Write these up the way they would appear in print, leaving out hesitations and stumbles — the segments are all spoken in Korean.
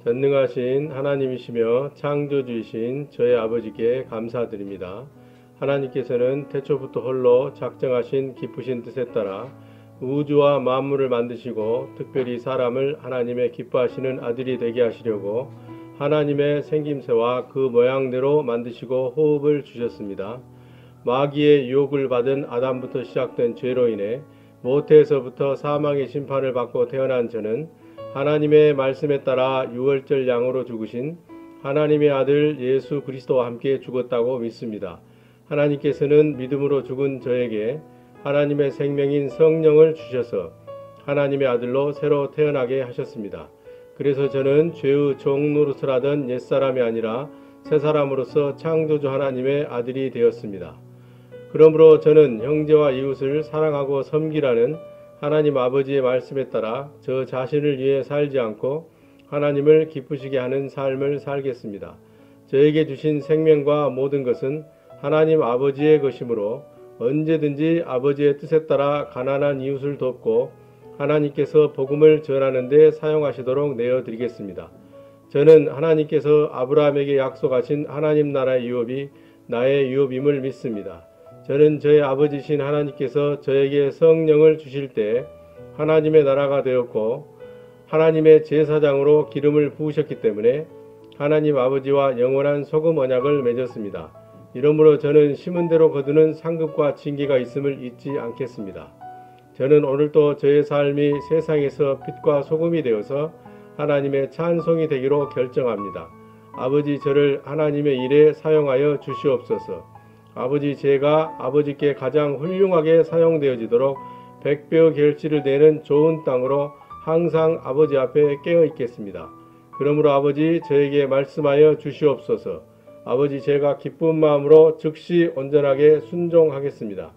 전능하신 하나님이시며 창조주이신 저의 아버지께 감사드립니다. 하나님께서는 태초부터 홀로 작정하신 기쁘신 뜻에 따라 우주와 만물을 만드시고 특별히 사람을 하나님의 기뻐하시는 아들이 되게 하시려고 하나님의 생김새와 그 모양대로 만드시고 호흡을 주셨습니다. 마귀의 유혹을 받은 아담부터 시작된 죄로 인해 모태에서부터 사망의 심판을 받고 태어난 저는 하나님의 말씀에 따라 유월절 양으로 죽으신 하나님의 아들 예수 그리스도와 함께 죽었다고 믿습니다. 하나님께서는 믿음으로 죽은 저에게 하나님의 생명인 성령을 주셔서 하나님의 아들로 새로 태어나게 하셨습니다. 그래서 저는 죄의 종 노릇을 하던 옛사람이 아니라 새사람으로서 창조주 하나님의 아들이 되었습니다. 그러므로 저는 형제와 이웃을 사랑하고 섬기라는 하나님 아버지의 말씀에 따라 저 자신을 위해 살지 않고 하나님을 기쁘시게 하는 삶을 살겠습니다. 저에게 주신 생명과 모든 것은 하나님 아버지의 것이므로 언제든지 아버지의 뜻에 따라 가난한 이웃을 돕고 하나님께서 복음을 전하는 데 사용하시도록 내어드리겠습니다. 저는 하나님께서 아브라함에게 약속하신 하나님 나라의 유업이 나의 유업임을 믿습니다. 저는 저의 아버지신 하나님께서 저에게 성령을 주실 때 하나님의 나라가 되었고 하나님의 제사장으로 기름을 부으셨기 때문에 하나님 아버지와 영원한 소금 언약을 맺었습니다. 이러므로 저는 심은 대로 거두는 상급과 징계가 있음을 잊지 않겠습니다. 저는 오늘도 저의 삶이 세상에서 빛과 소금이 되어서 하나님의 찬송이 되기로 결정합니다. 아버지, 저를 하나님의 일에 사용하여 주시옵소서. 아버지, 제가 아버지께 가장 훌륭하게 사용되어지도록 100배의 결실을 내는 좋은 땅으로 항상 아버지 앞에 깨어 있겠습니다. 그러므로 아버지, 저에게 말씀하여 주시옵소서. 아버지, 제가 기쁜 마음으로 즉시 온전하게 순종하겠습니다.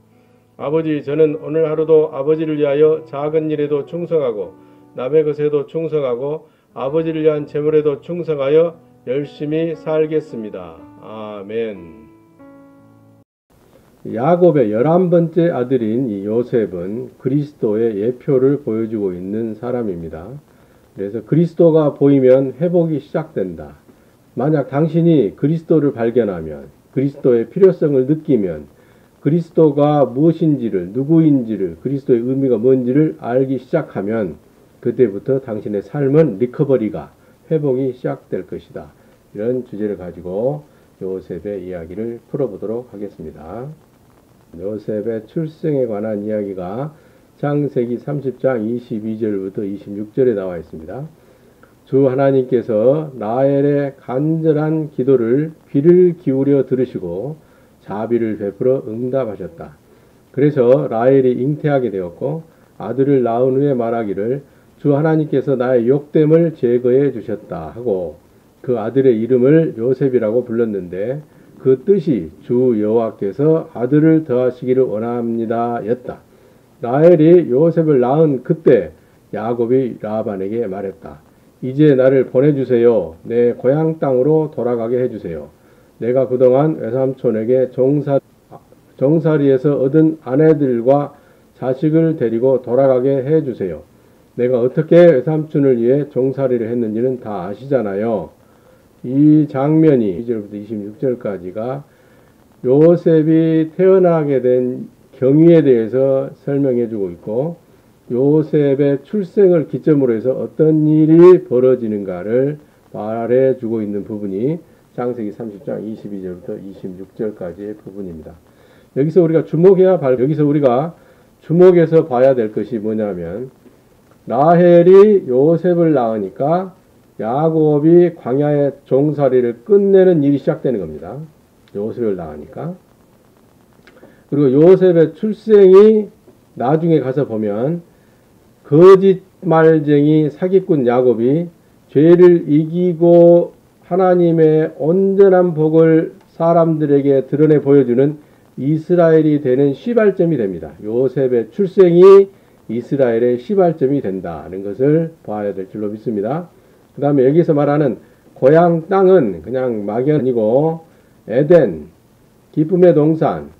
아버지, 저는 오늘 하루도 아버지를 위하여 작은 일에도 충성하고 남의 것에도 충성하고 아버지를 위한 재물에도 충성하여 열심히 살겠습니다. 아멘. 야곱의 11번째 아들인 이 요셉은 그리스도의 예표를 보여주고 있는 사람입니다. 그래서 그리스도가 보이면 회복이 시작된다. 만약 당신이 그리스도를 발견하면, 그리스도의 필요성을 느끼면, 그리스도가 무엇인지를, 누구인지를, 그리스도의 의미가 뭔지를 알기 시작하면 그때부터 당신의 삶은 리커버리가, 회복이 시작될 것이다. 이런 주제를 가지고 요셉의 이야기를 풀어보도록 하겠습니다. 요셉의 출생에 관한 이야기가 창세기 30장 22절부터 26절에 나와 있습니다. 주 하나님께서 라헬의 간절한 기도를 귀를 기울여 들으시고 자비를 베풀어 응답하셨다. 그래서 라헬이 잉태하게 되었고 아들을 낳은 후에 말하기를 주 하나님께서 나의 욕됨을 제거해 주셨다 하고 그 아들의 이름을 요셉이라고 불렀는데 그 뜻이 주 여호와께서 아들을 더하시기를 원합니다 였다. 라헬이 요셉을 낳은 그때 야곱이 라반에게 말했다. 이제 나를 보내주세요. 내 고향 땅으로 돌아가게 해주세요. 내가 그동안 외삼촌에게 종살이에서 얻은 아내들과 자식을 데리고 돌아가게 해주세요. 내가 어떻게 외삼촌을 위해 종살이를 했는지는 다 아시잖아요. 이 장면이 2절부터 26절까지가 요셉이 태어나게 된 경위에 대해서 설명해 주고 있고 요셉의 출생을 기점으로 해서 어떤 일이 벌어지는가를 말해 주고 있는 부분이 창세기 30장 22절부터 26절까지의 부분입니다. 여기서 우리가 주목해서 봐야 될 것이 뭐냐면 라헬이 요셉을 낳으니까 야곱이 광야의 종살이를 끝내는 일이 시작되는 겁니다. 요셉을 낳으니까. 그리고 요셉의 출생이 나중에 가서 보면 거짓말쟁이 사기꾼 야곱이 죄를 이기고 하나님의 온전한 복을 사람들에게 드러내 보여주는 이스라엘이 되는 시발점이 됩니다. 요셉의 출생이 이스라엘의 시발점이 된다는 것을 봐야 될 줄로 믿습니다. 그 다음에 여기서 말하는 고향 땅은 그냥 막연이 아니고 에덴, 기쁨의 동산,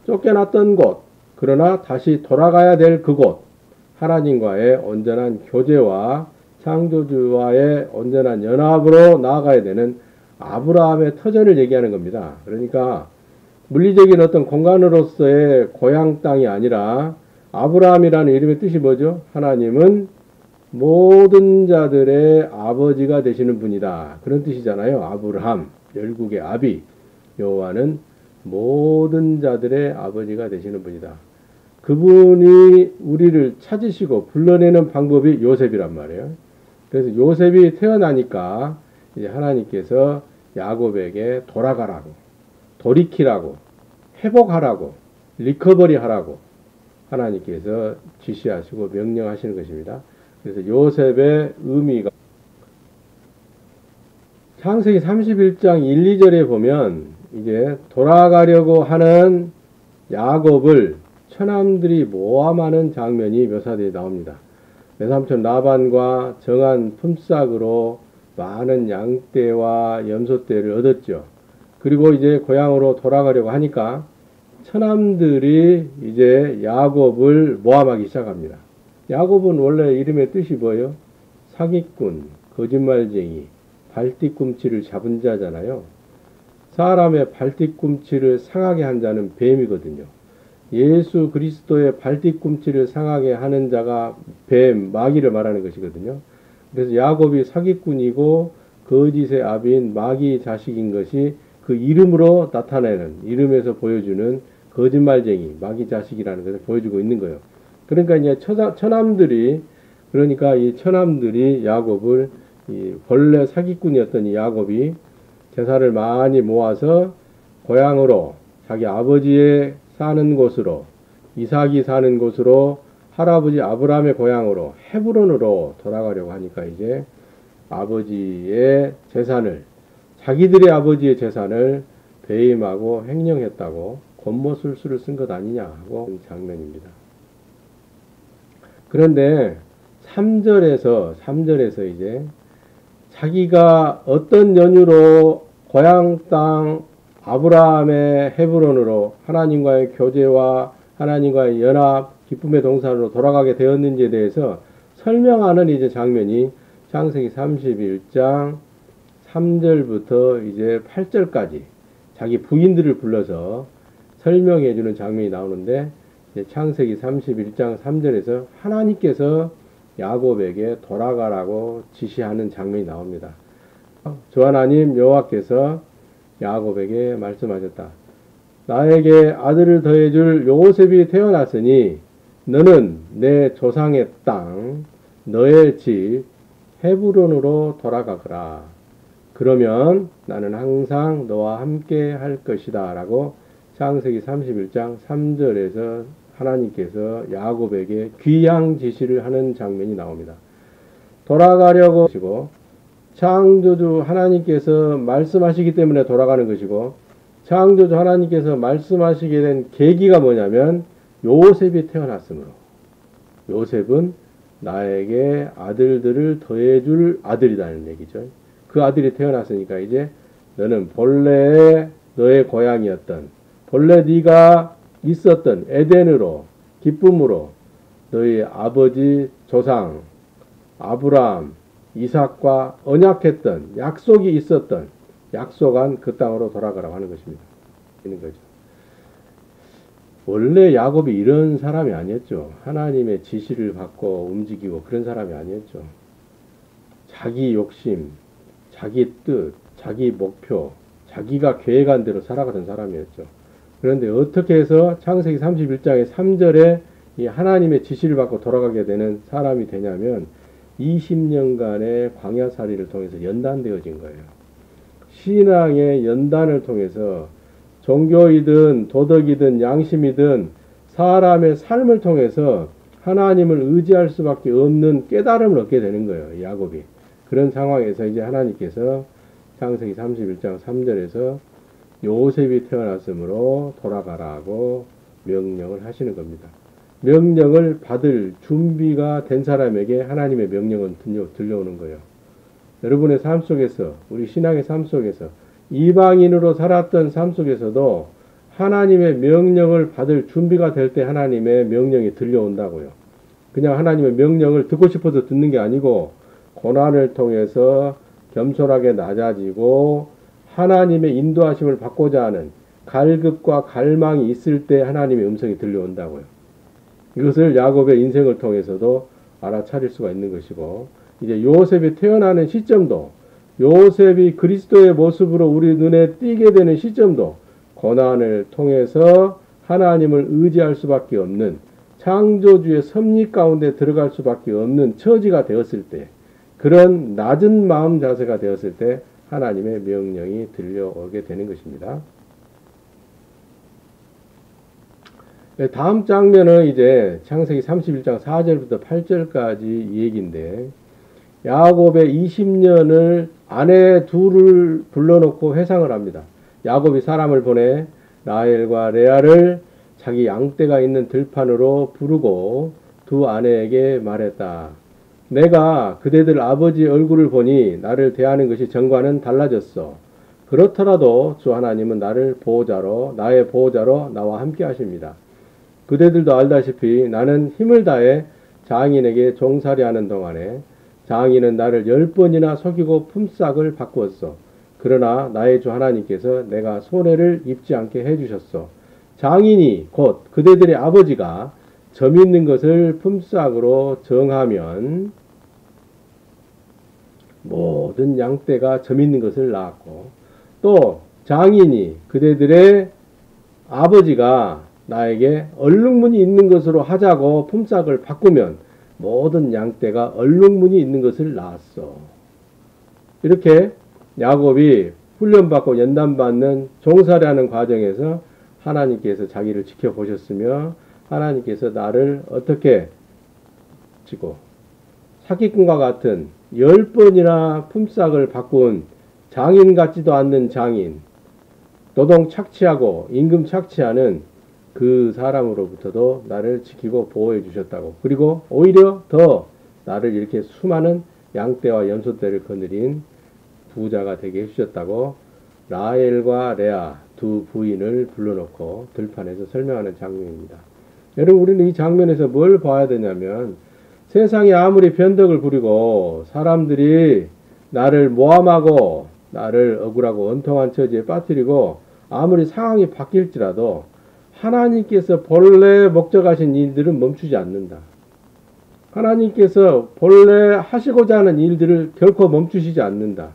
쫓겨났던 곳, 그러나 다시 돌아가야 될 그곳, 하나님과의 온전한 교제와 창조주와의 온전한 연합으로 나아가야 되는 아브라함의 터전을 얘기하는 겁니다. 그러니까 물리적인 어떤 공간으로서의 고향 땅이 아니라 아브라함이라는 이름의 뜻이 뭐죠? 하나님은 모든 자들의 아버지가 되시는 분이다. 그런 뜻이잖아요. 아브라함, 열국의 아비, 여호와는 모든 자들의 아버지가 되시는 분이다. 그분이 우리를 찾으시고 불러내는 방법이 요셉이란 말이에요. 그래서 요셉이 태어나니까 이제 하나님께서 야곱에게 돌아가라고, 돌이키라고, 회복하라고, 리커버리 하라고 하나님께서 지시하시고 명령하시는 것입니다. 그래서 요셉의 의미가 창세기 31장 1, 2절에 보면 이제 돌아가려고 하는 야곱을 처남들이 모함하는 장면이 묘사되어 나옵니다. 외삼촌 라반과 정한 품삯으로 많은 양떼와 염소떼를 얻었죠. 그리고 이제 고향으로 돌아가려고 하니까 처남들이 이제 야곱을 모함하기 시작합니다. 야곱은 원래 이름의 뜻이 뭐예요? 사기꾼, 거짓말쟁이, 발뒤꿈치를 잡은 자잖아요. 사람의 발뒤꿈치를 상하게 한 자는 뱀이거든요. 예수 그리스도의 발뒤꿈치를 상하게 하는 자가 뱀, 마귀를 말하는 것이거든요. 그래서 야곱이 사기꾼이고 거짓의 아비인 마귀 자식인 것이 그 이름으로 나타내는, 이름에서 보여주는 거짓말쟁이, 마귀 자식이라는 것을 보여주고 있는 거예요. 그러니까 이제 처남들이, 그러니까 이 처남들이 야곱을, 이 본래 사기꾼이었던 이 야곱이 재산을 많이 모아서 고향으로, 자기 아버지의 사는 곳으로, 이삭이 사는 곳으로, 할아버지 아브라함의 고향으로 헤브론으로 돌아가려고 하니까 이제 아버지의 재산을, 자기들의 아버지의 재산을 배임하고 횡령했다고 권모술수를 쓴 것 아니냐 하고 장면입니다. 그런데 3절에서 이제 자기가 어떤 연유로 고향 땅 아브라함의 헤브론으로 하나님과의 교제와 하나님과의 연합, 기쁨의 동산으로 돌아가게 되었는지에 대해서 설명하는 이제 장면이 창세기 31장 3절부터 이제 8절까지 자기 부인들을 불러서 설명해 주는 장면이 나오는데, 창세기 31장 3절에서 하나님께서 야곱에게 돌아가라고 지시하는 장면이 나옵니다. 주 하나님 여호와께서 야곱에게 말씀하셨다. 나에게 아들을 더해줄 요셉이 태어났으니 너는 내 조상의 땅, 너의 집 헤브론으로 돌아가거라. 그러면 나는 항상 너와 함께 할 것이다 라고 창세기 31장 3절에서 하나님께서 야곱에게 귀양 지시를 하는 장면이 나옵니다. 돌아가려고 하시고, 창조주 하나님께서 말씀하시기 때문에 돌아가는 것이고, 창조주 하나님께서 말씀하시게 된 계기가 뭐냐면 요셉이 태어났으므로, 요셉은 나에게 아들들을 더해줄 아들이라는 얘기죠. 그 아들이 태어났으니까 이제 너는 본래 너의 고향이었던, 본래 네가 있었던 에덴으로, 기쁨으로 너희 아버지 조상 아브라함, 이삭과 언약했던, 약속이 있었던, 약속한 그 땅으로 돌아가라고 하는 것입니다. 있는 거죠. 원래 야곱이 이런 사람이 아니었죠. 하나님의 지시를 받고 움직이고 그런 사람이 아니었죠. 자기 욕심, 자기 뜻, 자기 목표, 자기가 계획한 대로 살아가던 사람이었죠. 그런데 어떻게 해서 창세기 31장의 3절에 이 하나님의 지시를 받고 돌아가게 되는 사람이 되냐면 20년간의 광야살이를 통해서 연단되어진 거예요. 신앙의 연단을 통해서 종교이든 도덕이든 양심이든 사람의 삶을 통해서 하나님을 의지할 수밖에 없는 깨달음을 얻게 되는 거예요. 야곱이. 그런 상황에서 이제 하나님께서 창세기 31장 3절에서 요셉이 태어났으므로 돌아가라고 명령을 하시는 겁니다. 명령을 받을 준비가 된 사람에게 하나님의 명령은 들려오는 거예요. 여러분의 삶 속에서, 우리 신앙의 삶 속에서, 이방인으로 살았던 삶 속에서도 하나님의 명령을 받을 준비가 될 때 하나님의 명령이 들려온다고요. 그냥 하나님의 명령을 듣고 싶어서 듣는 게 아니고 고난을 통해서 겸손하게 낮아지고 하나님의 인도하심을 받고자 하는 갈급과 갈망이 있을 때 하나님의 음성이 들려온다고요. 이것을 야곱의 인생을 통해서도 알아차릴 수가 있는 것이고, 이제 요셉이 태어나는 시점도, 요셉이 그리스도의 모습으로 우리 눈에 띄게 되는 시점도 고난을 통해서 하나님을 의지할 수밖에 없는, 창조주의 섭리 가운데 들어갈 수밖에 없는 처지가 되었을 때, 그런 낮은 마음 자세가 되었을 때 하나님의 명령이 들려오게 되는 것입니다. 다음 장면은 이제 창세기 31장 4절부터 8절까지 이 얘기인데, 야곱의 20년을 아내 둘을 불러놓고 회상을 합니다. 야곱이 사람을 보내 라헬과 레아를 자기 양떼가 있는 들판으로 부르고 두 아내에게 말했다. 내가 그대들 아버지 얼굴을 보니 나를 대하는 것이 전과는 달라졌어. 그렇더라도 주 하나님은 나의 보호자로 나와 함께 하십니다. 그대들도 알다시피 나는 힘을 다해 장인에게 종살이하는 동안에 장인은 나를 10번이나 속이고 품삯을 바꾸었어. 그러나 나의 주 하나님께서 내가 손해를 입지 않게 해주셨어. 장인이 곧 그대들의 아버지가 점 있는 것을 품삯으로 정하면 모든 양떼가 점 있는 것을 낳았고, 또 장인이 그대들의 아버지가 나에게 얼룩무늬 있는 것으로 하자고 품삯을 바꾸면 모든 양떼가 얼룩무늬 있는 것을 낳았어. 이렇게 야곱이 훈련받고 연단받는 종살이하는 과정에서 하나님께서 자기를 지켜보셨으며, 하나님께서 나를 어떻게 지고 사기꾼과 같은 10번이나 품삯을 바꾼 장인 같지도 않는 장인, 노동 착취하고 임금 착취하는 그 사람으로부터도 나를 지키고 보호해 주셨다고, 그리고 오히려 더 나를 이렇게 수많은 양떼와 염소떼를 거느린 부자가 되게 해주셨다고 라헬과 레아 두 부인을 불러놓고 들판에서 설명하는 장면입니다. 여러분, 우리는 이 장면에서 뭘 봐야 되냐면, 세상이 아무리 변덕을 부리고 사람들이 나를 모함하고 나를 억울하고 원통한 처지에 빠뜨리고 아무리 상황이 바뀔지라도 하나님께서 본래 목적하신 일들은 멈추지 않는다. 하나님께서 본래 하시고자 하는 일들을 결코 멈추시지 않는다.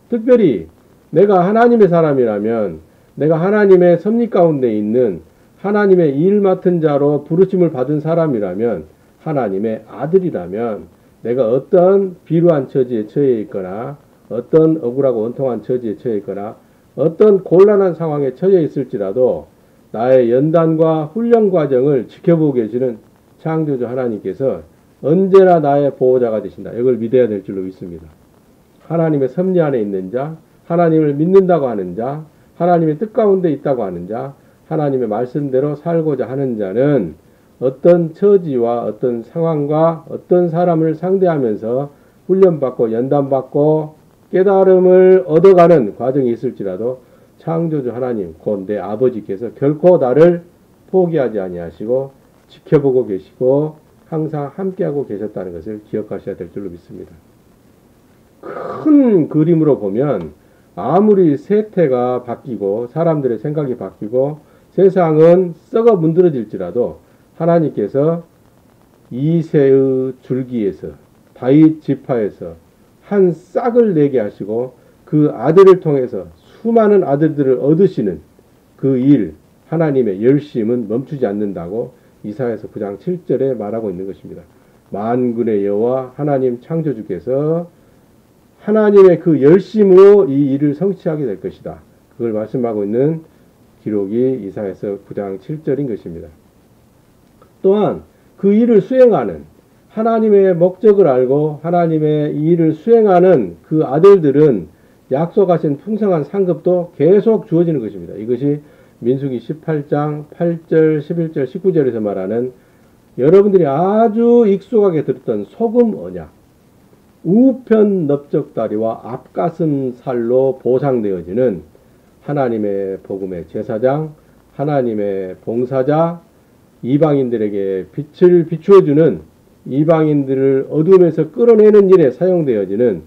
특별히 내가 하나님의 사람이라면, 내가 하나님의 섭리 가운데 있는 하나님의 일 맡은 자로 부르심을 받은 사람이라면, 하나님의 아들이라면, 내가 어떤 비루한 처지에 처해 있거나 어떤 억울하고 원통한 처지에 처해 있거나 어떤 곤란한 상황에 처해 있을지라도 나의 연단과 훈련 과정을 지켜보고 계시는 창조주 하나님께서 언제나 나의 보호자가 되신다. 이걸 믿어야 될 줄로 믿습니다. 하나님의 섭리 안에 있는 자, 하나님을 믿는다고 하는 자, 하나님의 뜻 가운데 있다고 하는 자, 하나님의 말씀대로 살고자 하는 자는 어떤 처지와 어떤 상황과 어떤 사람을 상대하면서 훈련받고 연단받고 깨달음을 얻어가는 과정이 있을지라도 창조주 하나님, 곧 내 아버지께서 결코 나를 포기하지 아니하시고 지켜보고 계시고 항상 함께하고 계셨다는 것을 기억하셔야 될 줄로 믿습니다. 큰 그림으로 보면 아무리 세태가 바뀌고 사람들의 생각이 바뀌고 세상은 썩어 문드러질지라도 하나님께서 이새의 줄기에서, 다윗 지파에서 한 싹을 내게 하시고 그 아들을 통해서 수많은 아들들을 얻으시는 그 일, 하나님의 열심은 멈추지 않는다고 이사야서 9장 7절에 말하고 있는 것입니다. 만군의 여호와 하나님 창조주께서 하나님의 그 열심으로 이 일을 성취하게 될 것이다. 그걸 말씀하고 있는 기록이 이사야서 9장 7절인 것입니다. 또한 그 일을 수행하는, 하나님의 목적을 알고 하나님의 일을 수행하는 그 아들들은 약속하신 풍성한 상급도 계속 주어지는 것입니다. 이것이 민수기 18장 8절, 11절, 19절에서 말하는 여러분들이 아주 익숙하게 들었던 소금 언약, 우편 넓적다리와 앞가슴 살로 보상되어지는 하나님의 복음의 제사장, 하나님의 봉사자, 이방인들에게 빛을 비추어주는 이방인들을 어둠에서 끌어내는 일에 사용되어지는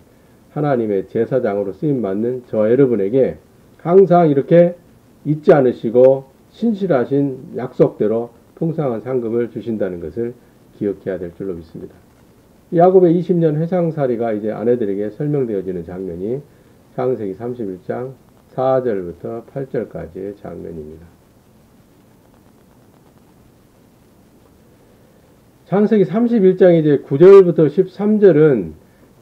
하나님의 제사장으로 쓰임받는 저 여러분에게 항상 이렇게 잊지 않으시고 신실하신 약속대로 풍성한 상급을 주신다는 것을 기억해야 될 줄로 믿습니다. 야곱의 20년 회상살이가 이제 아내들에게 설명되어지는 장면이 창세기 31장 4절부터 8절까지의 장면입니다. 창세기 31장 이제 9절부터 13절은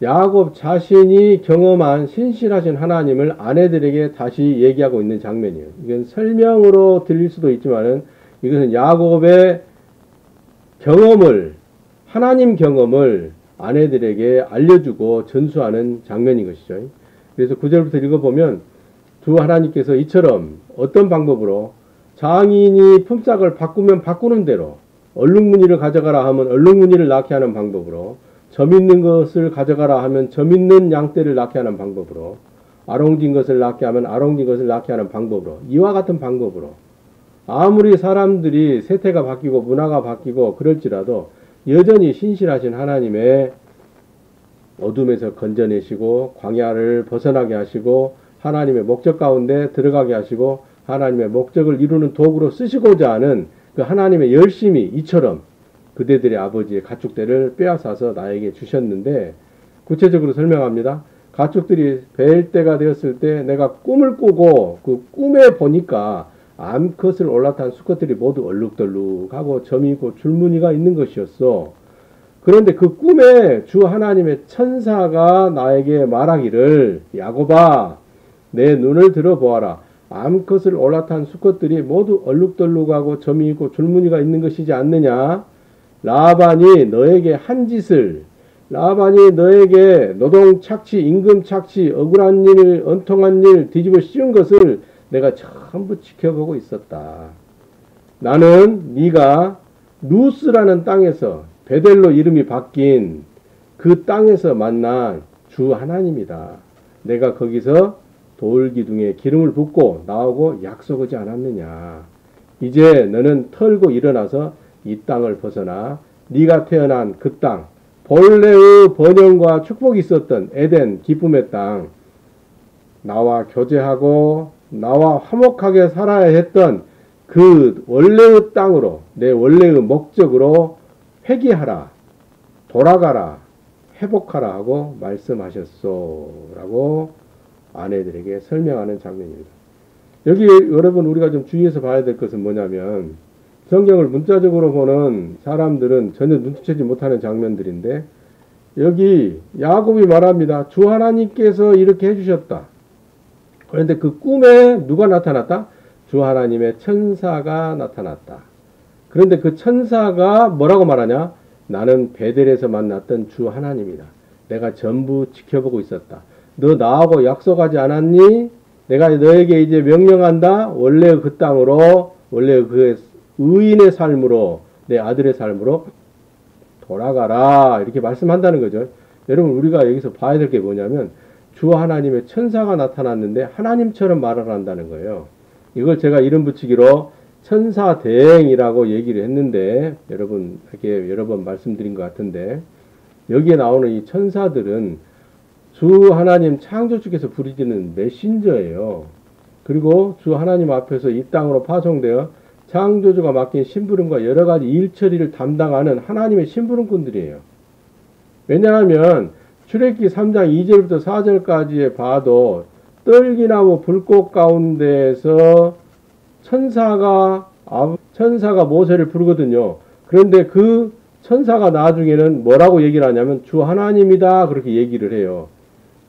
야곱 자신이 경험한 신실하신 하나님을 아내들에게 다시 얘기하고 있는 장면이에요. 이건 설명으로 들릴 수도 있지만은 이것은 야곱의 경험을, 하나님 경험을 아내들에게 알려주고 전수하는 장면인 것이죠. 그래서 9절부터 읽어보면 주 하나님께서 이처럼 어떤 방법으로 장인이 품삯을 바꾸면 바꾸는 대로 얼룩무늬를 가져가라 하면 얼룩무늬를 낳게 하는 방법으로 점 있는 것을 가져가라 하면 점 있는 양떼를 낳게 하는 방법으로 아롱진 것을 낳게 하면 아롱진 것을 낳게 하는 방법으로 이와 같은 방법으로 아무리 사람들이 세태가 바뀌고 문화가 바뀌고 그럴지라도 여전히 신실하신 하나님의 어둠에서 건져내시고 광야를 벗어나게 하시고 하나님의 목적 가운데 들어가게 하시고 하나님의 목적을 이루는 도구로 쓰시고자 하는 그 하나님의 열심이 이처럼 그대들의 아버지의 가축들을 빼앗아서 나에게 주셨는데 구체적으로 설명합니다. 가축들이 뵐 때가 되었을 때 내가 꿈을 꾸고 그 꿈에 보니까 암컷을 올라탄 수컷들이 모두 얼룩덜룩하고 점이 있고 줄무늬가 있는 것이었어. 그런데 그 꿈에 주 하나님의 천사가 나에게 말하기를 야곱아 내 눈을 들어보아라. 암컷을 올라탄 수컷들이 모두 얼룩덜룩하고 점이 있고 줄무늬가 있는 것이지 않느냐. 라반이 너에게 한 짓을 라반이 너에게 노동 착취, 임금 착취, 억울한 일, 언통한 일 뒤집어 씌운 것을 내가 전부 지켜보고 있었다. 나는 네가 루스라는 땅에서 베델로 이름이 바뀐 그 땅에서 만난 주 하나님이다. 내가 거기서 돌기둥에 기름을 붓고 나오고 약속하지 않았느냐. 이제 너는 털고 일어나서 이 땅을 벗어나 네가 태어난 그 땅, 본래의 번영과 축복이 있었던 에덴 기쁨의 땅, 나와 교제하고 나와 화목하게 살아야 했던 그 원래의 땅으로 내 원래의 목적으로 회귀하라, 돌아가라, 회복하라 하고 말씀하셨소 라고 아내들에게 설명하는 장면입니다. 여기 여러분 우리가 좀 주의해서 봐야 될 것은 뭐냐면 성경을 문자적으로 보는 사람들은 전혀 눈치채지 못하는 장면들인데 여기 야곱이 말합니다. 주 하나님께서 이렇게 해주셨다. 그런데 그 꿈에 누가 나타났다? 주 하나님의 천사가 나타났다. 그런데 그 천사가 뭐라고 말하냐? 나는 베델에서 만났던 주 하나님이다. 내가 전부 지켜보고 있었다. 너 나하고 약속하지 않았니? 내가 너에게 이제 명령한다. 원래 그 땅으로 원래 그 의인의 삶으로 내 아들의 삶으로 돌아가라 이렇게 말씀한다는 거죠. 여러분 우리가 여기서 봐야 될 게 뭐냐면 주 하나님의 천사가 나타났는데 하나님처럼 말을 한다는 거예요. 이걸 제가 이름 붙이기로 천사대행이라고 얘기를 했는데 여러분 이렇게 여러 번 말씀드린 것 같은데 여기에 나오는 이 천사들은 주 하나님 창조주께서 부르시는 메신저예요. 그리고 주 하나님 앞에서 이 땅으로 파송되어 창조주가 맡긴 심부름과 여러 가지 일처리를 담당하는 하나님의 심부름꾼들이에요. 왜냐하면 출애굽기 3장 2절부터 4절까지에 봐도 떨기나무 불꽃 가운데에서 천사가 모세를 부르거든요. 그런데 그 천사가 나중에는 뭐라고 얘기를 하냐면 주 하나님이다 그렇게 얘기를 해요.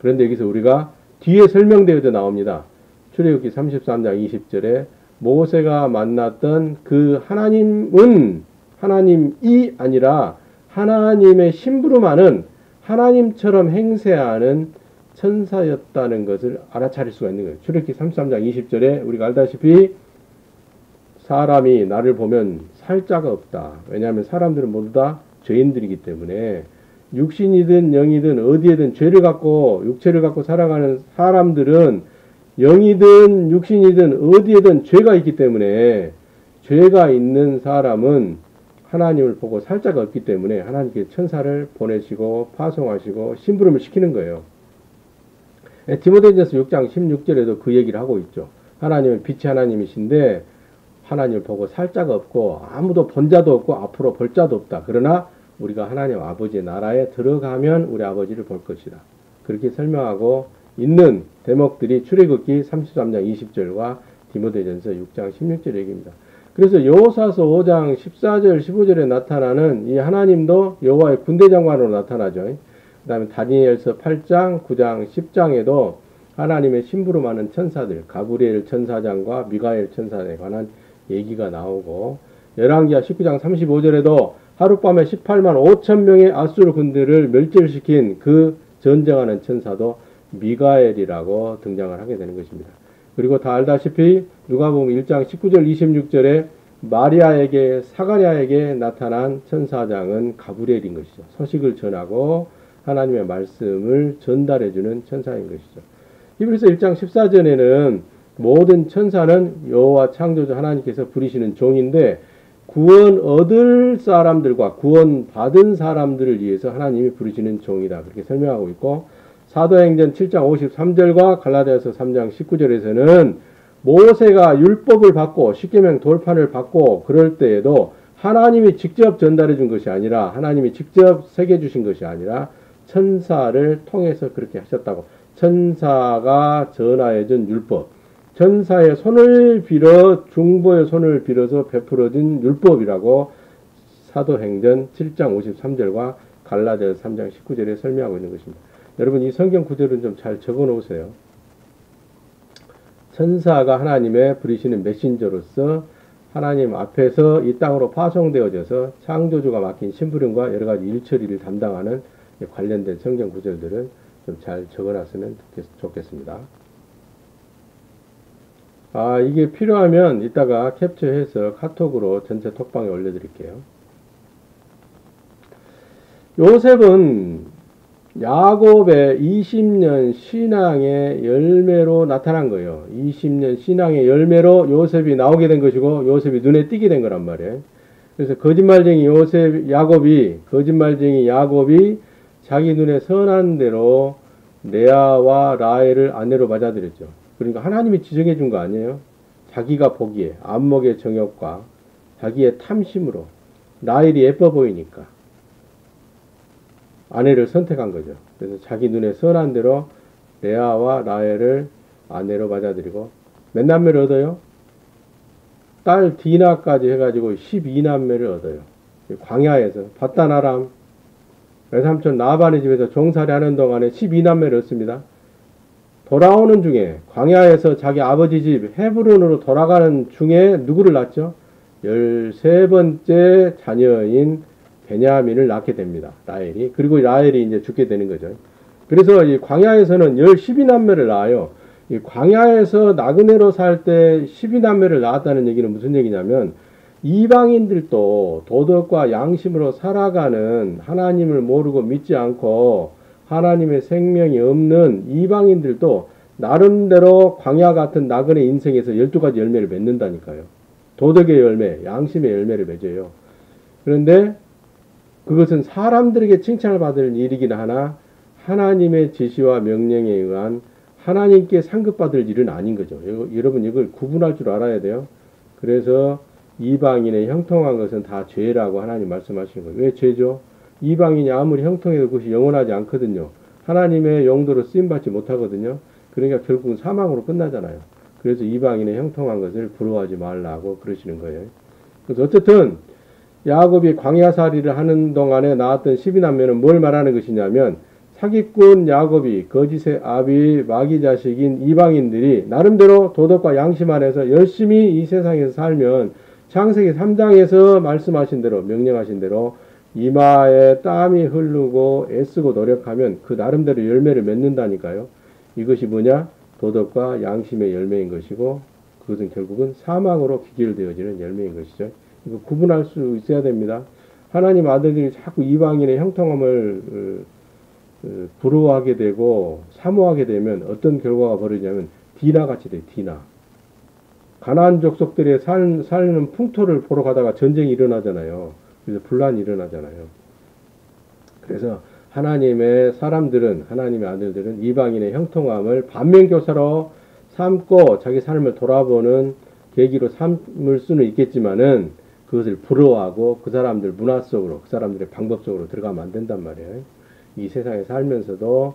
그런데 여기서 우리가 뒤에 설명되어져 나옵니다. 출애굽기 33장 20절에 모세가 만났던 그 하나님은 하나님이 아니라 하나님의 심부름하는 하나님처럼 행세하는 천사였다는 것을 알아차릴 수가 있는 거예요. 출애굽기 33장 20절에 우리가 알다시피 사람이 나를 보면 살 자가 없다. 왜냐하면 사람들은 모두 다 죄인들이기 때문에 육신이든 영이든 어디에든 죄를 갖고 육체를 갖고 살아가는 사람들은 영이든 육신이든 어디에든 죄가 있기 때문에 죄가 있는 사람은 하나님을 보고 살자가 없기 때문에 하나님께 천사를 보내시고 파송하시고 심부름을 시키는 거예요. 디모데전서 6장 16절에도 그 얘기를 하고 있죠. 하나님은 빛이 하나님이신데 하나님을 보고 살 자가 없고 아무도 본 자도 없고 앞으로 볼 자도 없다. 그러나 우리가 하나님 아버지의 나라에 들어가면 우리 아버지를 볼 것이다. 그렇게 설명하고 있는 대목들이 출애굽기 33장 20절과 디모데전서 6장 16절 얘기입니다. 그래서 여호사서 5장 14절 15절에 나타나는 이 하나님도 여호와의 군대장관으로 나타나죠. 그 다음에 다니엘서 8장 9장 10장에도 하나님의 심부름하는 천사들 가브리엘 천사장과 미가엘 천사에 관한 얘기가 나오고 열왕기하 19장 35절에도 하룻밤에 18만 5천 명의 아수르 군대를 멸절시킨 그 전쟁하는 천사도 미가엘이라고 등장을 하게 되는 것입니다. 그리고 다 알다시피 누가복음 1장 19절 26절에 마리아에게 사가랴에게 나타난 천사장은 가브리엘인 것이죠. 소식을 전하고 하나님의 말씀을 전달해주는 천사인 것이죠. 히브리서 1장 14절에는 모든 천사는 여호와 창조주 하나님께서 부리시는 종인데 구원 얻을 사람들과 구원 받은 사람들을 위해서 하나님이 부르시는 종이다. 그렇게 설명하고 있고 사도행전 7장 53절과 갈라디아서 3장 19절에서는 모세가 율법을 받고 십계명 돌판을 받고 그럴 때에도 하나님이 직접 전달해 준 것이 아니라 하나님이 직접 새겨 주신 것이 아니라 천사를 통해서 그렇게 하셨다고. 천사가 전하해 준 율법, 천사의 손을 빌어 중보의 손을 빌어서 베풀어진 율법이라고 사도행전 7장 53절과 갈라디아서 3장 19절에 설명하고 있는 것입니다. 여러분 이 성경 구절은 좀 잘 적어 놓으세요. 천사가 하나님의 부리시는 메신저로서 하나님 앞에서 이 땅으로 파송되어져서 창조주가 맡긴 심부름과 여러 가지 일처리를 담당하는 관련된 성경 구절들은 좀 잘 적어놨으면 좋겠습니다. 이게 필요하면 이따가 캡처해서 카톡으로 전체 톡방에 올려드릴게요. 요셉은 야곱의 20년 신앙의 열매로 나타난 거예요. 20년 신앙의 열매로 요셉이 나오게 된 것이고 요셉이 눈에 띄게 된 거란 말이에요. 그래서 거짓말쟁이 야곱이 자기 눈에 선한 대로 레아와 라헬을 아내로 맞아들였죠. 그러니까 하나님이 지정해 준 거 아니에요. 자기가 보기에 안목의 정욕과 자기의 탐심으로 라헬이 예뻐 보이니까 아내를 선택한 거죠. 그래서 자기 눈에 선한 대로 레아와 라헬을 아내로 맞아들이고 몇 남매를 얻어요? 딸 디나까지 해가지고 12남매를 얻어요. 광야에서 바단 아람 외삼촌 라반의 집에서 종살이 하는 동안에 12남매를 얻습니다. 돌아오는 중에 광야에서 자기 아버지 집 헤브론으로 돌아가는 중에 누구를 낳죠? 13번째 자녀인 베냐민을 낳게 됩니다. 라헬이. 그리고 라헬이 이제 죽게 되는 거죠. 그래서 이 광야에서는 12남매를 낳아요. 이 광야에서 나그네로 살 때 12남매를 낳았다는 얘기는 무슨 얘기냐면 이방인들도 도덕과 양심으로 살아가는 하나님을 모르고 믿지 않고 하나님의 생명이 없는 이방인들도 나름대로 광야 같은 나그네 인생에서 12가지 열매를 맺는다니까요. 도덕의 열매, 양심의 열매를 맺어요. 그런데 그것은 사람들에게 칭찬을 받을 일이긴 하나 하나님의 지시와 명령에 의한 하나님께 상급받을 일은 아닌 거죠. 여러분 이걸 구분할 줄 알아야 돼요. 그래서 이방인의 형통한 것은 다 죄라고 하나님 말씀하시는 거예요. 왜 죄죠? 이방인이 아무리 형통해도 그것이 영원하지 않거든요. 하나님의 용도로 쓰임받지 못하거든요. 그러니까 결국은 사망으로 끝나잖아요. 그래서 이방인의 형통한 것을 부러워하지 말라고 그러시는 거예요. 그래서 어쨌든 야곱이 광야살이를 하는 동안에 낳았던 12남매는 뭘 말하는 것이냐면 사기꾼 야곱이 거짓의 아비 마귀 자식인 이방인들이 나름대로 도덕과 양심 안에서 열심히 이 세상에서 살면 창세기 3장에서 말씀하신 대로 명령하신 대로 이마에 땀이 흐르고 애쓰고 노력하면 그 나름대로 열매를 맺는다니까요. 이것이 뭐냐? 도덕과 양심의 열매인 것이고 그것은 결국은 사망으로 귀결되어지는 열매인 것이죠. 이거 구분할 수 있어야 됩니다. 하나님 아들들이 자꾸 이방인의 형통함을 부러워하게 되고 사모하게 되면 어떤 결과가 벌어지냐면 디나같이 돼요. 디나. 가나안 족속들의 사는 풍토를 보러 가다가 전쟁이 일어나잖아요. 그래서 분란이 일어나잖아요. 그래서 하나님의 사람들은, 하나님의 아들들은 이방인의 형통함을 반면교사로 삼고 자기 삶을 돌아보는 계기로 삼을 수는 있겠지만은 그것을 부러워하고 그 사람들 문화 속으로, 그 사람들의 방법 속으로 들어가면 안 된단 말이에요. 이 세상에 살면서도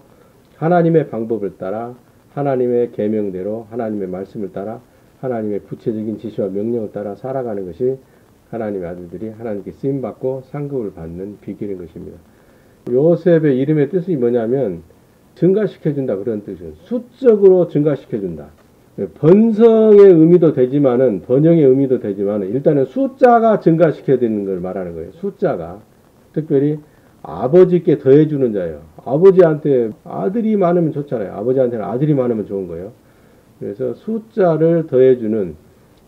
하나님의 방법을 따라, 하나님의 계명대로, 하나님의 말씀을 따라, 하나님의 구체적인 지시와 명령을 따라 살아가는 것이 하나님의 아들들이 하나님께 쓰임받고 상급을 받는 비결인 것입니다. 요셉의 이름의 뜻이 뭐냐면 증가시켜준다, 그런 뜻이에요. 수적으로 증가시켜준다. 번성의 의미도 되지만은, 번영의 의미도 되지만은 일단은 숫자가 증가시켜야 되는 걸 말하는 거예요. 숫자가. 특별히 아버지께 더해주는 자예요. 아버지한테 아들이 많으면 좋잖아요. 아버지한테는 아들이 많으면 좋은 거예요. 그래서 숫자를 더해주는,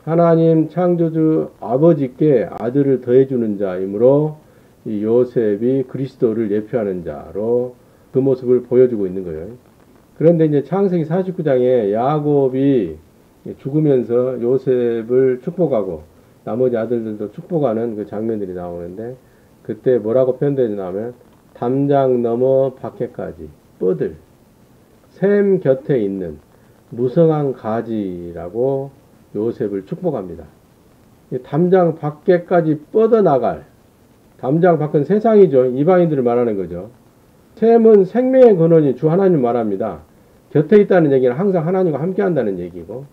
하나님 창조주 아버지께 아들을 더해주는 자이므로 이 요셉이 그리스도를 예표하는 자로 그 모습을 보여주고 있는 거예요. 그런데 이제 창세기 49장에 야곱이 죽으면서 요셉을 축복하고 나머지 아들들도 축복하는 그 장면들이 나오는데, 그때 뭐라고 표현되냐면 담장 너머 밖에까지 뻗을 샘 곁에 있는 무성한 가지라고 요셉을 축복합니다. 담장 밖에까지 뻗어나갈, 담장 밖은 세상이죠. 이방인들을 말하는 거죠. 샘은 생명의 근원인 주 하나님 말합니다. 곁에 있다는 얘기는 항상 하나님과 함께 한다는 얘기고,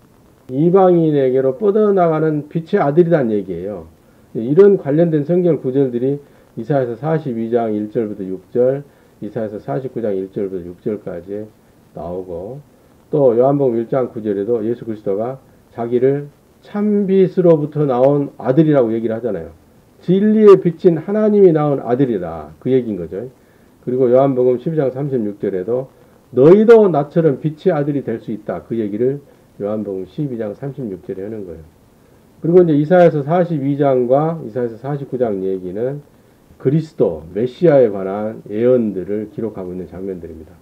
이방인에게로 뻗어나가는 빛의 아들이라는 얘기예요. 이런 관련된 성경 구절들이 이사야서 42장 1절부터 6절, 이사야서 49장 1절부터 6절까지 나오고, 또 요한복음 1장 9절에도 예수 그리스도가 자기를 참빛으로부터 나온 아들이라고 얘기를 하잖아요. 진리에 비친 하나님이 낳은 아들이라, 그 얘기인 거죠. 그리고 요한복음 12장 36절에도 너희도 나처럼 빛의 아들이 될 수 있다, 그 얘기를 요한복음 12장 36절에 하는 거예요. 그리고 이제 이사야서 42장과 이사야서 49장 얘기는 그리스도 메시아에 관한 예언들을 기록하고 있는 장면들입니다.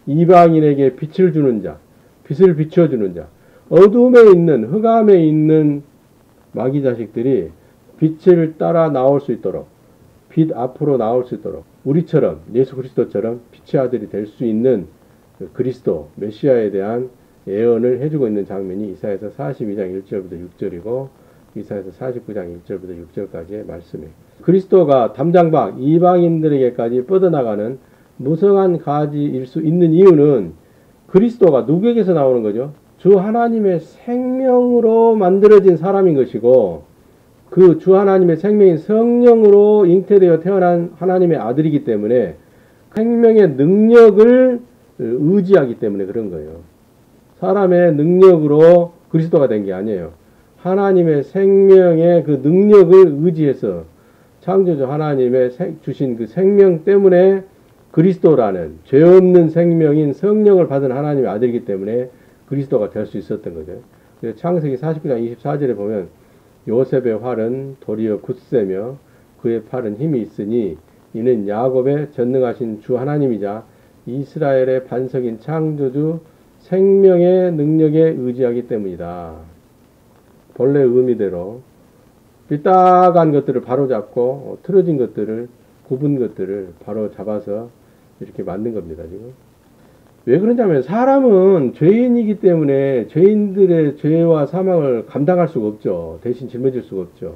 이방인에게 빛을 주는 자, 빛을 비춰주는 자, 어둠에 있는, 흑암에 있는 마귀 자식들이 빛을 따라 나올 수 있도록, 빛 앞으로 나올 수 있도록 우리처럼, 예수 그리스도처럼 빛의 아들이 될 수 있는 그 그리스도 메시아에 대한 예언을 해주고 있는 장면이 이사야서 42장 1절부터 6절이고 이사야서 49장 1절부터 6절까지의 말씀이에요. 그리스도가 담장 밖 이방인들에게까지 뻗어나가는 무성한 가지일 수 있는 이유는 그리스도가 누구에게서 나오는 거죠? 주 하나님의 생명으로 만들어진 사람인 것이고, 그 주 하나님의 생명인 성령으로 잉태되어 태어난 하나님의 아들이기 때문에 생명의 능력을 의지하기 때문에 그런 거예요. 사람의 능력으로 그리스도가 된 게 아니에요. 하나님의 생명의 그 능력을 의지해서 창조주 하나님의 주신 그 생명 때문에 그리스도라는 죄 없는 생명인 성령을 받은 하나님의 아들이기 때문에 그리스도가 될 수 있었던 거죠. 그래서 창세기 49장 24절에 보면 요셉의 활은 도리어 굳세며 그의 팔은 힘이 있으니 이는 야곱의 전능하신 주 하나님이자 이스라엘의 반석인 창조주 생명의 능력에 의지하기 때문이다. 본래 의미대로 삐딱한 것들을 바로잡고 틀어진 것들을, 굽은 것들을 바로 잡아서 이렇게 만든 겁니다. 지금 왜 그러냐면 사람은 죄인이기 때문에 죄인들의 죄와 사망을 감당할 수가 없죠. 대신 짊어질 수가 없죠.